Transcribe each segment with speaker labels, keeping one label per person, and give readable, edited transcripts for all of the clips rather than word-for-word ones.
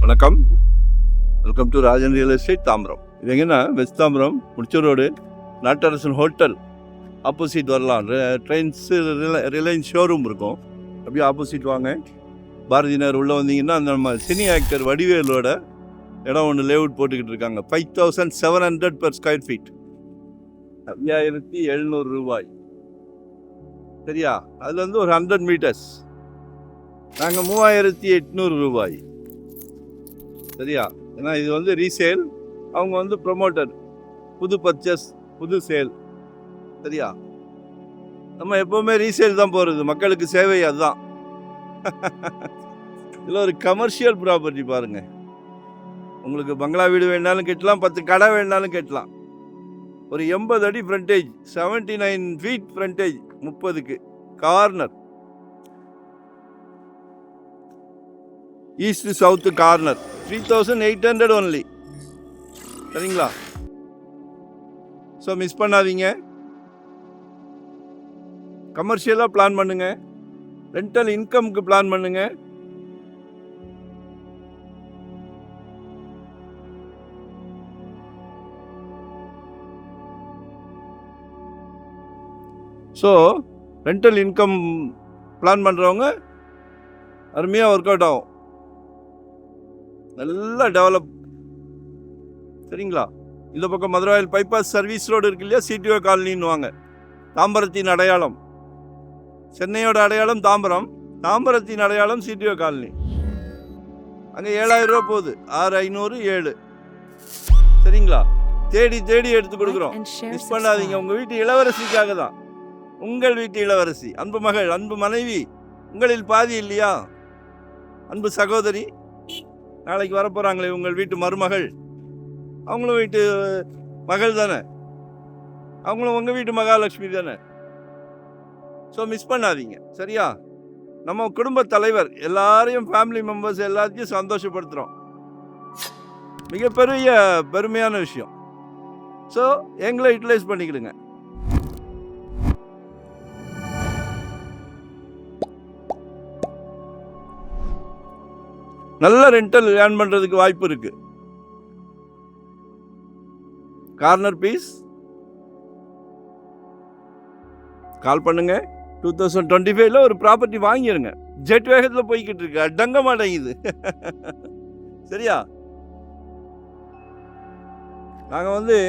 Speaker 1: வணக்கம், welcome to Rajan real estate Tambaram. இது எங்கன்னா வெஸ்ட் தாம்பரம் முடிச்ச ரோடு நாட்டரசன் ஹோட்டல் ஆப்போசிட் வரலாம். ட்ரெயின்ஸு ரிலையன்ஸ் ஷோரூம் இருக்கும். அப்படியே ஆப்போசிட் வாங்க. பாரதி நகர் உள்ளே வந்தீங்கன்னா அந்த நம்ம சினி ஆக்டர் வடிவேலோட இடம் ஒன்று லேஅவுட் போட்டுக்கிட்டு இருக்காங்க. 5700 per ஸ்கொயர் ஃபீட், 5700 ரூபாய். சரியா? அதில் வந்து ஒரு 100 மீட்டர்ஸ் நாங்கள் 3800 ரூபாய். சரியா? ஏன்னா இது வந்து ரீசேல், அவங்க வந்து ப்ரொமோட்டர், புது பர்ச்சேஸ் புது சேல். சரியா? நம்ம எப்போவுமே ரீசேல் தான் போகிறது, மக்களுக்கு சேவை அதுதான். இதில் ஒரு கமர்ஷியல் ப்ராப்பர்ட்டி பாருங்கள். உங்களுக்கு பங்களா வீடு வேணாலும் கட்டலாம், 10 கடை வேணாலும் கட்டலாம். ஒரு 80 அடி ஃப்ரண்டேஜ், 79 ஃபீட் ஃப்ரண்டேஜ், 30க்கு corner, east south corner, 3800 only. சரிங்களா? ஸோ மிஸ் பண்ணாதீங்க. கமர்ஷியலாக பிளான் பண்ணுங்க, ரெண்டல் இன்கம்க்கு பிளான் பண்ணுங்க. ஸோ ரெண்டல் இன்கம் பிளான் பண்ணுறவங்க அருமையாக ஒர்க் அவுட் ஆகும், நல்லா டெவலப். சரிங்களா? இந்த பக்கம் மதுராயில் பைபாஸ் சர்வீஸ் ரோடு இருக்கு இல்லையா, சிடிஓ காலனின்னு வாங்க. தாம்பரத்தின் அடையாளம், சென்னையோட அடையாளம் தாம்பரம், தாம்பரத்தின் அடையாளம் சிடிஓ காலனி. அங்கே 7000 ரூபா போகுது, 6500, 7. சரிங்களா? தேடி தேடி எடுத்து கொடுக்குறோம், மிஸ் பண்ணாதீங்க. உங்கள் வீட்டு இளவரசிக்காக தான். உங்கள் வீட்டு இளவரசி, அன்பு மகள், அன்பு மனைவி, உங்களில் பாதி இல்லையா? அன்பு சகோதரி, நாளைக்கு வரப்போகிறாங்களே உங்கள் வீட்டு மருமகள், அவங்களும் வீட்டு மகள் தானே, அவங்களும் உங்கள் வீட்டு மகாலட்சுமி தானே. ஸோ மிஸ் பண்ணாதீங்க. சரியா? நம்ம குடும்ப தலைவர், எல்லாரையும் ஃபேமிலி மெம்பர்ஸ் எல்லாத்தையும் சந்தோஷப்படுத்துகிறோம், மிகப்பெரிய பெருமையான விஷயம். ஸோ எங்களை யூட்டிலைஸ் பண்ணிக்கிடுங்க. நல்ல ரெண்டல் ஏர்ன் பண்ணுறதுக்கு வாய்ப்பு இருக்குது. கார்னர் பீஸ் கால் பண்ணுங்க. 2025 ஒரு ப்ராப்பர்ட்டி வாங்கிடுங்க. ஜெட் வேகத்தில் போய்கிட்டு இருக்கு, அடங்க மாட்டேங்குது. சரியா? நாங்கள் வந்து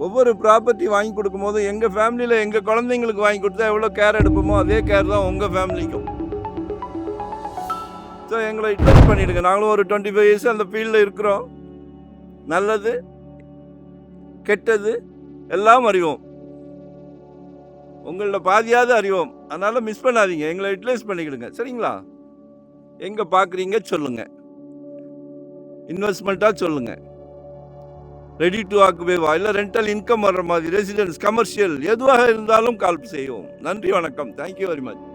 Speaker 1: ஒவ்வொரு ப்ராப்பர்ட்டி வாங்கி கொடுக்கும் போது எங்கள் ஃபேமிலியில் எங்கள் குழந்தைங்களுக்கு வாங்கி கொடுத்தா எவ்வளோ கேர் எடுப்போமோ அதே கேர் தான் உங்கள் ஃபேமிலிக்கும். ஸோ எங்களை யூட்டிலைஸ் பண்ணிவிடுங்க. நாங்களும் ஒரு 25 இயர்ஸ் அந்த ஃபீல்டில் இருக்கிறோம். நல்லது கெட்டது எல்லாம் அறிவோம், உங்களோட பாதியாவது அறிவோம். அதனால் மிஸ் பண்ணாதீங்க, எங்களை யூட்டிலைஸ் பண்ணிக்கிடுங்க. சரிங்களா? எங்கே பார்க்குறீங்க சொல்லுங்கள், இன்வெஸ்ட்மெண்ட்டாக சொல்லுங்கள், ரெடி டு ஆக்குபேவா, இல்லை ரெண்டல் இன்கம் வர்ற மாதிரி, ரெசிடென்ஸ், கமர்ஷியல் எதுவாக இருந்தாலும் கால் செய்வோம். நன்றி, வணக்கம், தேங்க்யூ வெரி மச்.